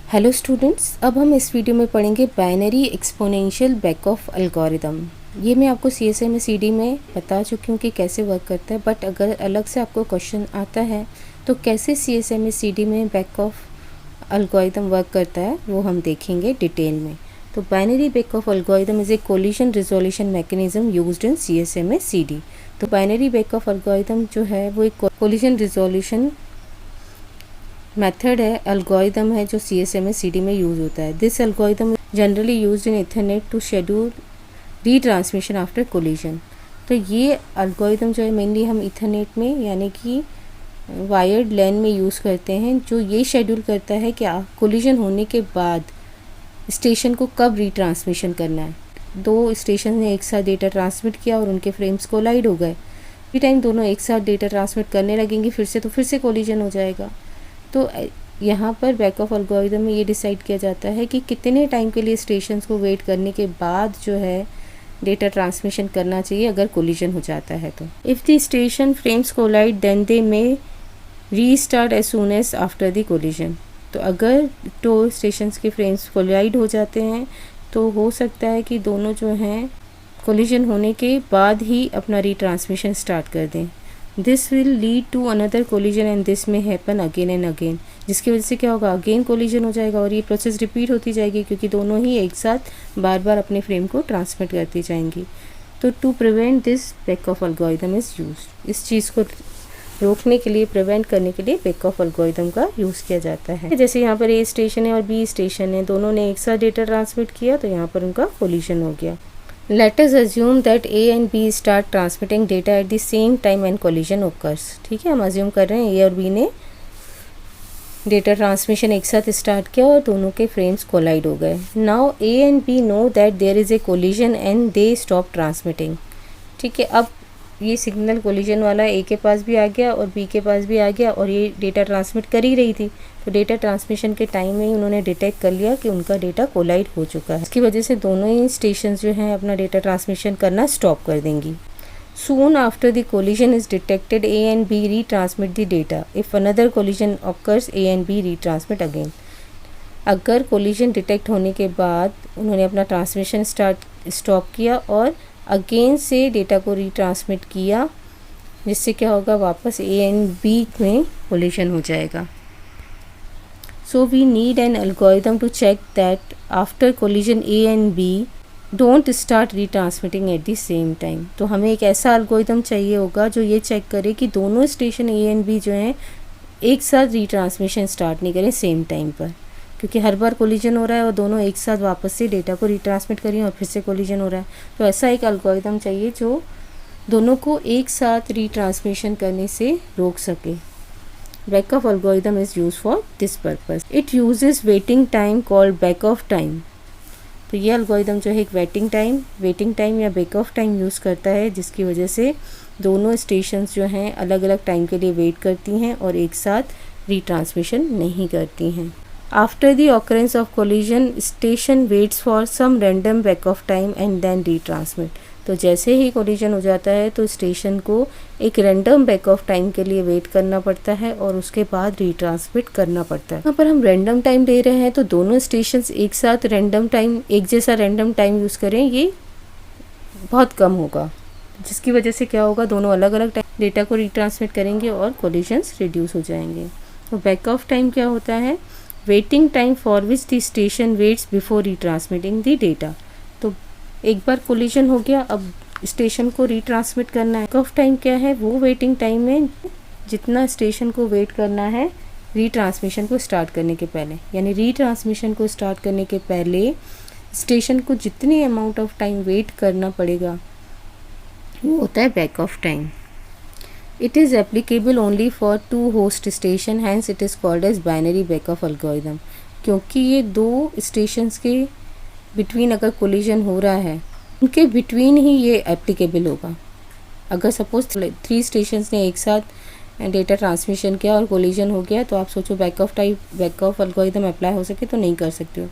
Hello students, अब हम इस वीडियो में पढ़ेंगे binary exponential back off algorithm. ये मैं आपको CSMA-CD में बता चुकी हूँ कि कैसे वर्क करता है, बट अगर अलग से आपको क्वेश्चन आता है तो कैसे CSMA-CD में बैक ऑफ एल्गोरिदम वर्क करता है वो हम देखेंगे डिटेल में। तो binary back off algorithm is a collision resolution mechanism used in CSMA-CD। तो बाइनरी बैक ऑफ एल्गोरिदम जो है वो एक कोलिजन रिजोल्यूशन मेथड है, एल्गोरिदम है जो CSMA-CD में यूज़ होता है। This algorithm generally used in ethernet to schedule retransmission after collision. तो ये एल्गोरिदम जो है मेनली हम ईथरनेट में यानी कि वायर्ड लैन में यूज़ करते हैं, जो ये शेड्यूल करता है कि कोलिजन होने के बाद स्टेशन को कब रीट्रांसमिशन करना है। दो स्टेशन ने एक साथ डेटा ट्रांसमिट किया और उनके फ्रेम्स कोलाइड हो गए, इसी टाइम दोनों एक साथ डेटा ट्रांसमिट करने लगेंगे फिर से कोलिजन हो जाएगा। तो यहाँ पर बैक ऑफ एल्गोरिदम में ये डिसाइड किया जाता है कि कितने टाइम के लिए स्टेशंस को वेट करने के बाद जो है डेटा ट्रांसमिशन करना चाहिए अगर कोलिजन हो जाता है। तो if the station frames collide then they may restart as soon as after the collision. तो अगर दो स्टेशंस के फ्रेम्स कोलाइड हो जाते हैं तो हो सकता है कि दोनों जो हैं कोलिजन होने के बाद ही अपना रीट्रांसमिशन स्टार्ट कर दें। This will lead to another collision and this may happen again and again, जिसकी वजह से क्या होगा, अगेन कोलिजन हो जाएगा और ये प्रोसेस रिपीट होती जाएगी क्योंकि दोनों ही एक साथ बार बार अपने फ्रेम को ट्रांसमिट करती जाएंगी। तो to prevent this back off algorithm is used. इस चीज़ को रोकने के लिए, प्रिवेंट करने के लिए बैक ऑफ एल्गोरिदम का यूज़ किया जाता है। जैसे यहाँ पर A स्टेशन है और B स्टेशन है, दोनों ने एक साथ डेटा ट्रांसमिट किया तो यहाँ पर उनका कोलिजन हो गया। Let us assume that A and B start transmitting data at the same time and collision occurs। ठीक है, हम अज्यूम कर रहे हैं A और B ने डेटा ट्रांसमिशन एक साथ स्टार्ट किया और दोनों के फ्रेम्स कोलाइड हो गए। Now A and B know that there is a collision and they stop transmitting। ठीक है, अब ये सिग्नल कोलिजन वाला A के पास भी आ गया और B के पास भी आ गया और ये डेटा ट्रांसमिट कर ही रही थी, तो डेटा ट्रांसमिशन के टाइम में ही उन्होंने डिटेक्ट कर लिया कि उनका डेटा कोलाइड हो चुका है। इसकी वजह से दोनों ही स्टेशन जो हैं अपना डेटा ट्रांसमिशन करना स्टॉप कर देंगी। Soon after the collision is detected, A and B retransmit the data. If another collision occurs, A and B retransmit again। अगर कोलिजन डिटेक्ट होने के बाद उन्होंने अपना ट्रांसमिशन स्टॉप किया और अगेन से डेटा को रीट्रांसमिट किया, जिससे क्या होगा, वापस A एंड B में कोलिजन हो जाएगा। So we need an algorithm to check that after collision A and B don't start retransmitting at the same time. तो हमें एक ऐसा एल्गोरिदम चाहिए होगा जो ये चेक करे कि दोनों स्टेशन A एंड B जो हैं एक साथ रीट्रांसमिशन स्टार्ट नहीं करें सेम टाइम पर, क्योंकि हर बार कोलिजन हो रहा है और दोनों एक साथ वापस से डेटा को रिट्रांसमिट करें और फिर से कोलिजन हो रहा है। तो ऐसा एक एल्गोरिदम चाहिए जो दोनों को एक साथ रिट्रांसमिशन करने से रोक सके। Back off algorithm is use for this purpose. It uses waiting time called back of time. तो ये एल्गोरिदम जो है एक वेटिंग टाइम या बैक ऑफ टाइम यूज़ करता है, जिसकी वजह से दोनों स्टेशंस जो हैं अलग अलग टाइम के लिए वेट करती हैं और एक साथ रिट्रांसमिशन नहीं करती हैं। After the occurrence of collision, station waits for some random back of time and then retransmit। तो जैसे ही कोलिजन हो जाता है तो स्टेशन को एक रैंडम बैक ऑफ टाइम के लिए वेट करना पड़ता है और उसके बाद रीट्रांसमिट करना पड़ता है। यहाँ पर हम रैंडम टाइम दे रहे हैं तो दोनों स्टेशंस एक साथ एक जैसा रैंडम टाइम यूज़ करें ये बहुत कम होगा, जिसकी वजह से क्या होगा, दोनों अलग अलग टाइम डेटा को रीट्रांसमिट करेंगे और कोलिजन्स रिड्यूस हो जाएंगे। तो बैक ऑफ टाइम क्या होता है, waiting time for which the station waits before retransmitting the data. तो एक बार कोलिजन हो गया, अब स्टेशन को रीट्रांसमिट करना है। बैक ऑफ टाइम क्या है, वो वेटिंग टाइम है जितना स्टेशन को वेट करना है रीट्रांसमिशन को स्टार्ट करने के पहले, यानी रीट्रांसमिशन को स्टार्ट करने के पहले स्टेशन को जितनी अमाउंट ऑफ टाइम वेट करना पड़ेगा वो होता है back of time. It is applicable only for two host station, hence it is called as binary backoff algorithm। क्योंकि ये दो स्टेशंस के बिटवीन अगर कोलिजन हो रहा है उनके बिटवीन ही ये एप्लीकेबल होगा। अगर सपोज 3 स्टेशंस ने एक साथ डेटा ट्रांसमिशन किया और कोलिजन हो गया तो आप सोचो बैक ऑफ एल्गोरिदम अप्लाई हो सके तो नहीं कर सकते हो।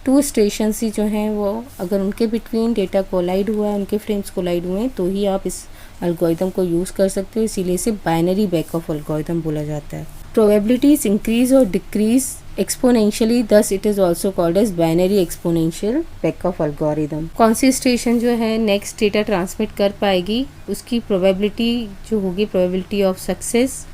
2 स्टेशंस ही जो हैं वो अगर उनके बिटवीन डेटा कोलाइड हुआ है, उनके फ्रेम्स कोलाइड हुए हैं, तो ही आप इस एल्गोरिदम को यूज़ कर सकते हो, इसीलिए इसे बाइनरी बैक ऑफ एल्गोरिदम बोला जाता है। probabilities increase or decrease exponentially, thus it is also called as binary exponential Beckhoff algorithm. कौन सी स्टेशन जो है नेक्स्ट डेटा ट्रांसमिट कर पाएगी, उसकी प्रोबेबिलिटी जो होगी, प्रोबेबिलिटी ऑफ सक्सेस,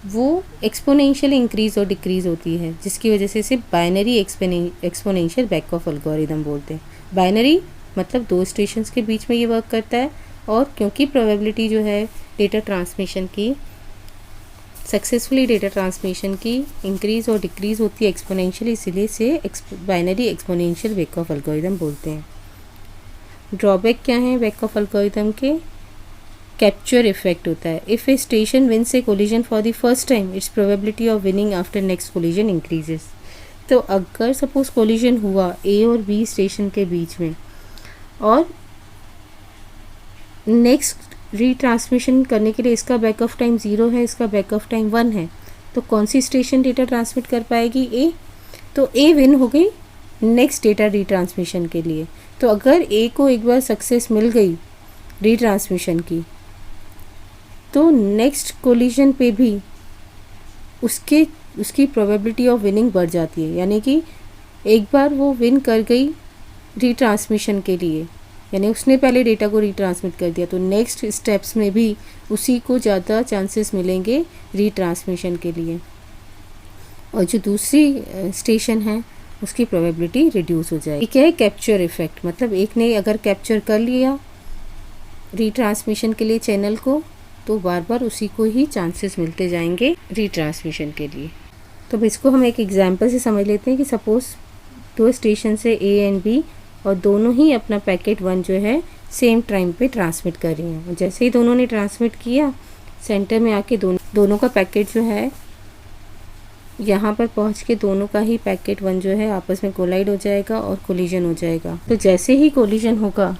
वो एक्सपोनेंशियली इंक्रीज और डिक्रीज होती है, जिसकी वजह से इसे बाइनरी एक्सपोनेंशियल Beckhoff algorithm बोलते हैं. बाइनरी मतलब दो स्टेशंस के बीच में ये वर्क करता है, और क्योंकि प्रोबेबिलिटी जो है डेटा ट्रांसमिशन की, सक्सेसफुली डेटा ट्रांसमिशन की इंक्रीज़ और डिक्रीज़ होती है एक्सपोनेंशियली, इसीलिए इसे बाइनरी एक्सपोनेंशियल Beckhoff algorithm बोलते हैं. ड्रॉबैक क्या है Beckhoff algorithm के? कैप्चर इफेक्ट होता है. If A station wins A collision for the first time, it's probability of winning after next collision increases. तो अगर सपोज कोलिजन हुआ ए और बी स्टेशन के बीच में, और नेक्स्ट रीट्रांसमिशन करने के लिए इसका बैकऑफ टाइम 0 है, इसका बैकऑफ टाइम 1 है, तो कौन सी स्टेशन डेटा ट्रांसमिट कर पाएगी? ए. तो ए विन हो गई नेक्स्ट डेटा रीट्रांसमिशन के लिए. तो अगर ए को एक बार सक्सेस मिल गई रीट्रांसमिशन की, तो नेक्स्ट कोलिजन पे भी उसकी प्रोबेबिलिटी ऑफ विनिंग बढ़ जाती है. यानी कि एक बार वो विन कर गई रीट्रांसमिशन के लिए, यानी उसने पहले डेटा को रीट्रांसमिट कर दिया, तो नेक्स्ट स्टेप्स में भी उसी को ज़्यादा चांसेस मिलेंगे रीट्रांसमिशन के लिए, और जो दूसरी स्टेशन है उसकी प्रोबेबिलिटी रिड्यूस हो जाएगी. क्या है कैप्चर इफेक्ट? मतलब एक ने अगर कैप्चर कर लिया रीट्रांसमिशन के लिए चैनल को, तो बार बार उसी को ही चांसेस मिलते जाएंगे रीट्रांसमिशन के लिए. तो इसको हम एक एग्जांपल से समझ लेते हैं कि सपोज दो स्टेशन से ए एंड बी, और दोनों ही अपना पैकेट 1 जो है सेम टाइम पे ट्रांसमिट कर रही हैं. और जैसे ही दोनों ने ट्रांसमिट किया, सेंटर में आके दोनों का पैकेट जो है यहाँ पर पहुँच के दोनों का ही पैकेट 1 जो है आपस में कोलाइड हो जाएगा और कोलिजन हो जाएगा. तो जैसे ही कोलिजन होगा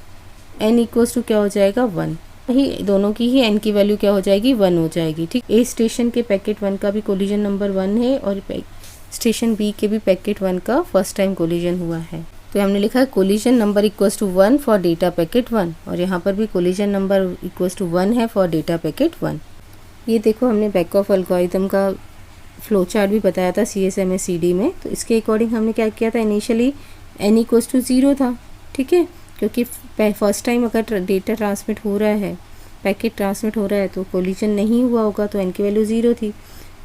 n इक्वल्स टू क्या हो जाएगा? 1. ही दोनों की ही n की वैल्यू क्या हो जाएगी? 1 हो जाएगी. ठीक, ए स्टेशन के पैकेट 1 का भी कोलिजन नंबर 1 है, और स्टेशन बी के भी पैकेट 1 का फर्स्ट टाइम कोलिजन हुआ है. तो हमने लिखा है collision number equals to 1 for data packet 1, और यहाँ पर भी कोलिजन नंबर इक्वल्स टू 1 है फॉर डेटा पैकेट 1. ये देखो, हमने Beckhoff algorithm का फ्लो चार्ट भी बताया था CSMA-CD में. तो इसके अकॉर्डिंग हमने क्या किया था, इनिशियली n इक्वल्स टू 0 था. ठीक है, क्योंकि फर्स्ट टाइम अगर डेटा ट्रांसमिट हो रहा है, पैकेट ट्रांसमिट हो रहा है, तो कोलिजन नहीं हुआ होगा, तो n की वैल्यू 0 थी.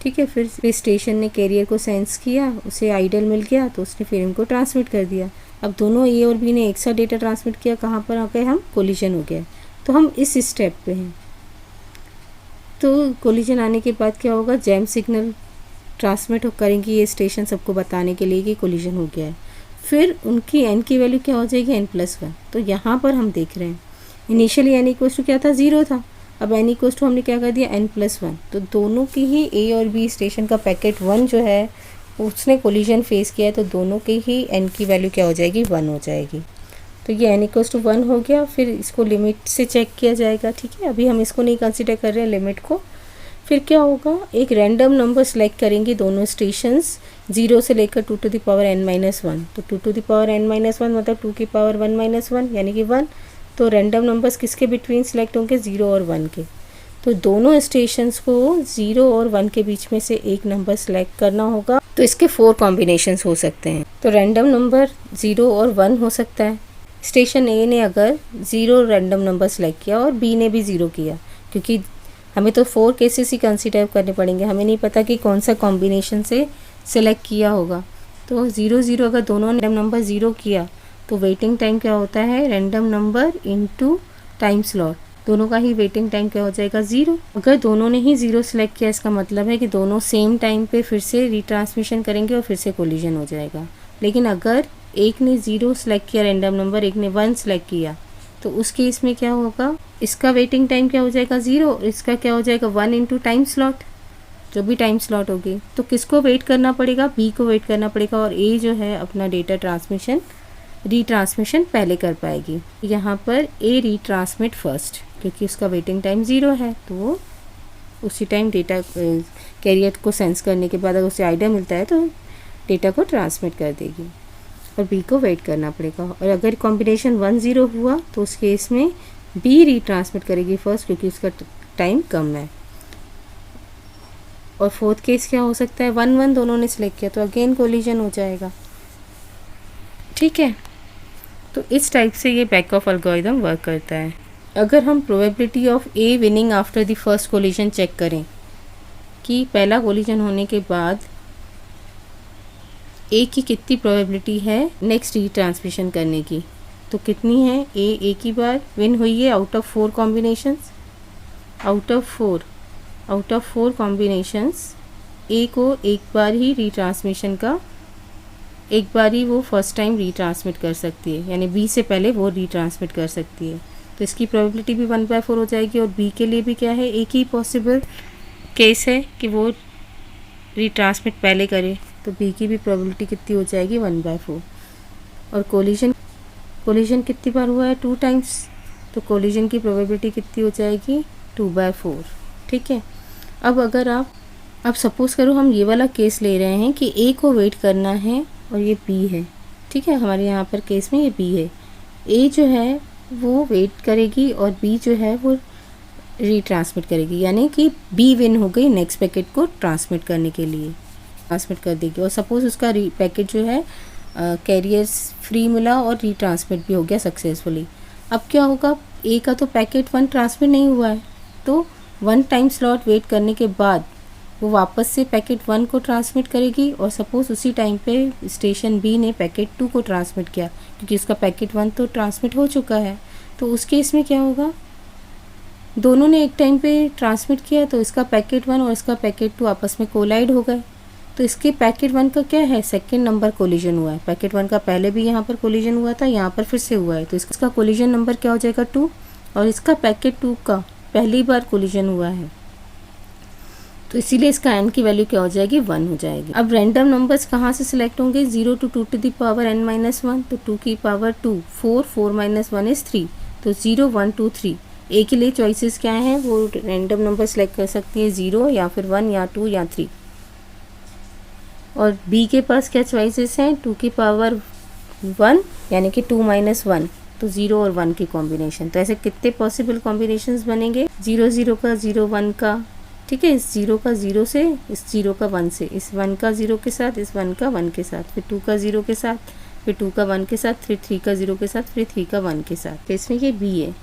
ठीक है, फिर स्टेशन ने कैरियर को सेंस किया, उसे आइडल मिल गया, तो उसने फिर इनको ट्रांसमिट कर दिया. अब दोनों ए और बी ने एक साथ डेटा ट्रांसमिट किया, कहाँ पर आ गए हम? कोलिजन हो गया. तो हम इस स्टेप पे हैं. तो कोलिजन आने के बाद क्या होगा? जैम सिग्नल ट्रांसमिट करेंगी ये स्टेशन सबको बताने के लिए कि कोलिजन हो गया है. फिर उनकी n की वैल्यू क्या हो जाएगी? n+1. तो यहाँ पर हम देख रहे हैं इनिशियली n इक्वल्स टू क्या था? 0 था. अब n इक्वल्स टू हमने क्या कर दिया? n+1. तो दोनों की ही ए और बी स्टेशन का पैकेट 1 जो है उसने कोलिजन फेस किया है, तो दोनों की ही n की वैल्यू क्या हो जाएगी? 1 हो जाएगी. तो ये n इक्वल्स टू 1 हो गया. फिर इसको लिमिट से चेक किया जाएगा. ठीक है, अभी हम इसको नहीं कंसिडर कर रहे हैं लिमिट को. फिर क्या होगा? एक रैंडम नंबर सेलेक्ट करेंगे दोनों स्टेशंस 0 से लेकर 2 to the power n-1. तो 2 to the power n-1 मतलब 2 की पावर 1-1 यानी कि 1. तो रैंडम नंबर्स किसके बिटवीन सेलेक्ट होंगे? 0 और 1 के. तो दोनों स्टेशंस को 0 और 1 के बीच में से एक नंबर सेलेक्ट करना होगा. तो इसके 4 कॉम्बिनेशंस हो सकते हैं. तो रैंडम नंबर 0 और 1 हो सकता है. स्टेशन ए ने अगर 0 रैंडम नंबर सेलेक्ट किया और बी ने भी 0 किया, क्योंकि हमें तो 4 केसेस ही कंसिडर करने पड़ेंगे, हमें नहीं पता कि कौन सा कॉम्बिनेशन से सिलेक्ट किया होगा. तो 0-0 अगर दोनों ने रैंडम नंबर 0 किया, तो वेटिंग टाइम क्या होता है? Random number into time slot. दोनों का ही वेटिंग टाइम क्या हो जाएगा? 0. अगर दोनों ने ही 0 सेलेक्ट किया, इसका मतलब है कि दोनों सेम टाइम पे फिर से रीट्रांसमिशन करेंगे और फिर से कोलिजन हो जाएगा. लेकिन अगर एक ने 0 सेलेक्ट किया रैंडम नंबर, एक ने 1 सेलेक्ट किया, तो उस केस में क्या होगा? इसका वेटिंग टाइम क्या हो जाएगा? 0. इसका क्या हो जाएगा? 1 इंटू टाइम स्लॉट, जो भी टाइम स्लॉट होगी. तो किसको वेट करना पड़ेगा? बी को वेट करना पड़ेगा, और ए जो है अपना डेटा रीट्रांसमिशन पहले कर पाएगी. यहाँ पर ए रीट्रांसमिट फर्स्ट, क्योंकि उसका वेटिंग टाइम 0 है, तो वो उसी टाइम डेटा कैरियर को सेंस करने के बाद अगर उसे आइडिया मिलता है तो डेटा को ट्रांसमिट कर देगी, और बी को वेट करना पड़ेगा. और अगर कॉम्बिनेशन 1-0 हुआ, तो उस केस में बी रीट्रांसमिट करेगी फर्स्ट, क्योंकि उसका टाइम कम है. और फोर्थ केस क्या हो सकता है, 1-1 दोनों ने सिलेक्ट किया तो अगेन कोलिजन हो जाएगा। ठीक है, तो इस टाइप से ये बैक ऑफ एल्गोरिदम वर्क करता है। अगर हम probability of a winning after the first collision check करें कि पहला कोलिजन होने के बाद ए की कितनी प्रोबेबिलिटी है नेक्स्ट रीट्रांसमिशन करने की, तो कितनी है, ए की बार विन हुई है out of 4 combinations, out of 4 combinations A को एक बार ही रीट्रांसमिशन का, एक बार ही वो फर्स्ट टाइम रीट्रांसमिट कर सकती है, यानी बी से पहले वो रीट्रांसमिट कर सकती है, तो इसकी प्रोबेबिलिटी भी 1/4 हो जाएगी। और बी के लिए भी क्या है, एक ही पॉसिबल केस है कि वो रीट्रांसमिट पहले करे, तो बी की भी प्रोबेबिलिटी कितनी हो जाएगी, 1/4। और कोलिजन कितनी बार हुआ है, 2 टाइम्स, तो कोलिजन की प्रोबेबिलिटी कितनी हो जाएगी, 2/4। ठीक है, अब अगर अब सपोज़ करो हम ये वाला केस ले रहे हैं कि ए को वेट करना है और ये बी है। ठीक है, हमारे यहाँ पर केस में ये बी है, ए जो है वो वेट करेगी और बी जो है वो रीट्रांसमिट करेगी, यानी कि बी विन हो गई नेक्स्ट पैकेट को ट्रांसमिट करने के लिए, ट्रांसमिट कर देगी। और सपोज़ उसका पैकेट जो है कैरियर्स फ्री मिला और रीट्रांसमिट भी हो गया सक्सेसफुली। अब क्या होगा, ए का तो पैकेट 1 ट्रांसमिट नहीं हुआ है, तो 1 टाइम स्लॉट वेट करने के बाद वो वापस से पैकेट 1 को ट्रांसमिट करेगी। और सपोज़ उसी टाइम पे स्टेशन बी ने पैकेट 2 को ट्रांसमिट किया, क्योंकि उसका पैकेट 1 तो ट्रांसमिट हो चुका है, तो उस केस में क्या होगा, दोनों ने एक टाइम पे ट्रांसमिट किया, तो इसका पैकेट 1 और इसका पैकेट 2 आपस में कोलाइड हो गए, तो इसके पैकेट 1 का क्या है, सेकेंड नंबर कोलिजन हुआ है। पैकेट 1 का पहले भी यहाँ पर कोलिजन हुआ था, यहाँ पर फिर से हुआ है, तो इसका कोलिजन नंबर क्या हो जाएगा, 2, और इसका पैकेट 2 का पहली बार कोलिजन हुआ है, तो इसीलिए इसका n की वैल्यू क्या हो जाएगी, 1 हो जाएगी। अब रैंडम नंबर्स कहाँ से सिलेक्ट होंगे, 0 to 2 to the power n-1, तो 2 की पावर 2, 4 minus 1 is 3, तो 0 1 2 3। ए के लिए चॉइसेस क्या हैं, वो रैंडम नंबर सेलेक्ट कर सकती है, 0 या फिर 1 या 2 या 3। और बी के पास क्या चॉइसेस हैं, 2 की पावर 1 यानी कि 2 minus 1, तो 0 और 1 की कॉम्बिनेशन। तो ऐसे कितने पॉसिबल कॉम्बिनेशंस बनेंगे, 0 0 का, 0 1 का, ठीक है, इस 0 का 0 से, इस 0 का 1 से, इस 1 का 0 के साथ, इस 1 का 1 के साथ, फिर 2 का 0 के साथ, फिर 2 का 1 के साथ, फिर 3 का 0 के साथ, फिर 3 का 1 के साथ, तो इसमें ये बी है।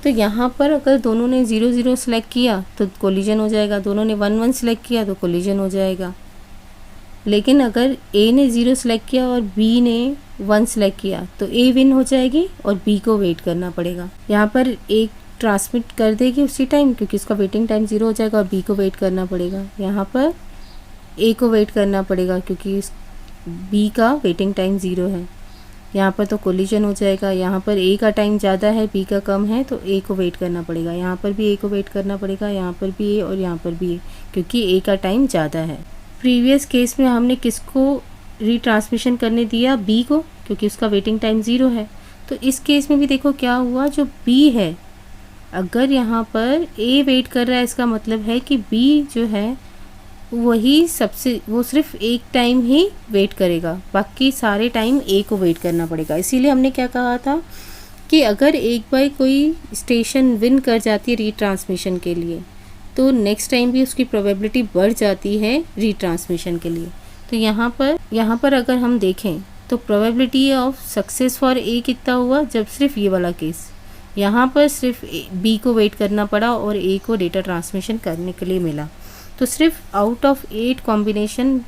तो यहाँ पर अगर दोनों ने 0 0 सेलेक्ट किया तो कोलिजन हो जाएगा, दोनों ने 1 1 सेलेक्ट किया तो कोलिजन हो जाएगा। लेकिन अगर ए ने 0 सेलेक्ट किया और बी ने 1 सेलेक्ट किया तो ए विन हो जाएगी और बी को वेट करना पड़ेगा। यहाँ पर एक ट्रांसमिट कर देगी उसी टाइम, क्योंकि उसका वेटिंग टाइम 0 हो जाएगा, और बी को वेट करना पड़ेगा। यहाँ पर ए को वेट करना पड़ेगा क्योंकि बी का वेटिंग टाइम 0 है। यहाँ पर तो कोलिजन हो जाएगा। यहाँ पर ए का टाइम ज़्यादा है, बी का कम है, तो ए को वेट करना पड़ेगा। यहाँ पर भी ए को वेट करना पड़ेगा, यहाँ पर भी ए और यहाँ पर भी ए, क्योंकि ए का टाइम ज़्यादा है। प्रीवियस केस में हमने किसको रीट्रांसमिशन करने दिया, बी को, क्योंकि उसका वेटिंग टाइम 0 है। तो इस केस में भी देखो क्या हुआ, जो बी है, अगर यहाँ पर ए वेट कर रहा है, इसका मतलब है कि बी जो है वो सिर्फ एक टाइम ही वेट करेगा, बाकी सारे टाइम ए को वेट करना पड़ेगा। इसीलिए हमने क्या कहा था कि अगर एक बार कोई स्टेशन विन कर जाती है रीट्रांसमिशन के लिए, तो नेक्स्ट टाइम भी उसकी प्रोबेबिलिटी बढ़ जाती है रीट्रांसमिशन के लिए। तो यहाँ पर अगर हम देखें तो probability of success for a कितना हुआ, जब सिर्फ ये वाला केस, यहाँ पर सिर्फ बी को वेट करना पड़ा और ए को डेटा ट्रांसमिशन करने के लिए मिला। तो सिर्फ आउट ऑफ 8 कॉम्बिनेशन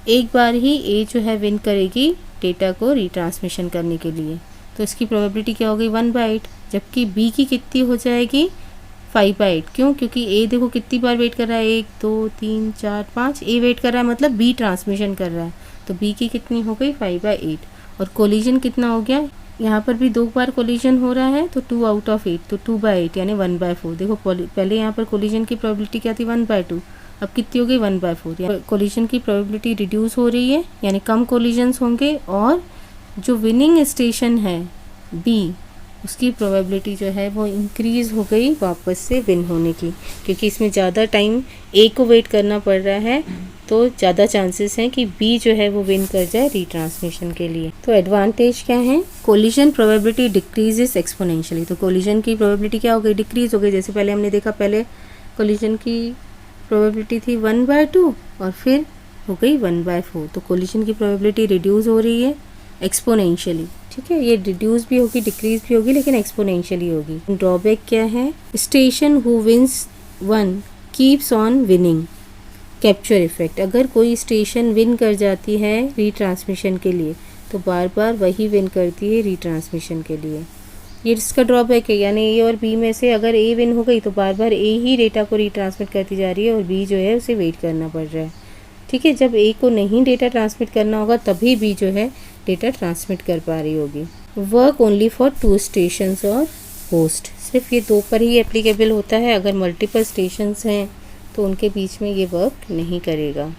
एक बार ही ए जो है विन करेगी डेटा को रीट्रांसमिशन करने के लिए। तो इसकी प्रोबेबिलिटी क्या हो गई, 1/8, जबकि बी की कितनी हो जाएगी, 5/8। क्यों, क्योंकि ए देखो कितनी बार वेट कर रहा है, 1 2 3 4 5, ए वेट कर रहा है मतलब बी ट्रांसमिशन कर रहा है, तो बी की कितनी हो गई, 5/8। और कोलिजन कितना हो गया, यहाँ पर भी 2 बार कोलिजन हो रहा है, तो 2 आउट ऑफ 8, तो 2/8 यानी 1/4। देखो पहले यहाँ पर कोलिजन की प्रोबेबिलिटी क्या थी, 1/2, अब कितनी हो गई, 1/4। कोलिजन की प्रोबेबिलिटी रिड्यूस हो रही है, यानी कम कोलिजन्स होंगे, और जो विनिंग स्टेशन है बी, उसकी प्रोबेबिलिटी जो है वो इंक्रीज़ हो गई वापस से विन होने की, क्योंकि इसमें ज़्यादा टाइम ए को वेट करना पड़ रहा है, तो ज़्यादा चांसेस हैं कि बी जो है वो विन कर जाए रीट्रांसमिशन के लिए। तो एडवांटेज क्या है, कोलिजन प्रोबेबिलिटी डिक्रीजेस एक्सपोनेंशियली। तो कोलिजन की प्रोबेबिलिटी क्या हो गई, डिक्रीज हो गई। जैसे पहले हमने देखा, पहले कोलिजन की प्रोबेबिलिटी थी 1/2 और फिर हो गई 1/4, तो कोलिजन की प्रोबेबिलिटी रिड्यूस हो रही है एक्सपोनेंशियली। ठीक है, ये रिड्यूस भी होगी, डिक्रीज भी होगी, लेकिन एक्सपोनेंशियली होगी। ड्रॉबैक क्या है? Station who wins one keeps on winning, capture effect. अगर कोई स्टेशन विन कर जाती है रीट्रांसमिशन के लिए तो बार बार वही विन करती है रीट्रांसमिशन के लिए, ये इसका ड्रॉबैक है। यानी ए और बी में से अगर ए विन हो गई तो बार बार ए ही डेटा को रीट्रांसमिट करती जा रही है और बी जो है उसे वेट करना पड़ रहा है। ठीक है, जब ए को नहीं डेटा ट्रांसमिट करना होगा तभी बी जो है डेटा ट्रांसमिट कर पा रही होगी। वर्क ओनली फॉर 2 स्टेशंस और होस्ट, सिर्फ ये 2 पर ही एप्लीकेबल होता है। अगर मल्टीपल स्टेशंस हैं तो उनके बीच में ये वर्क नहीं करेगा।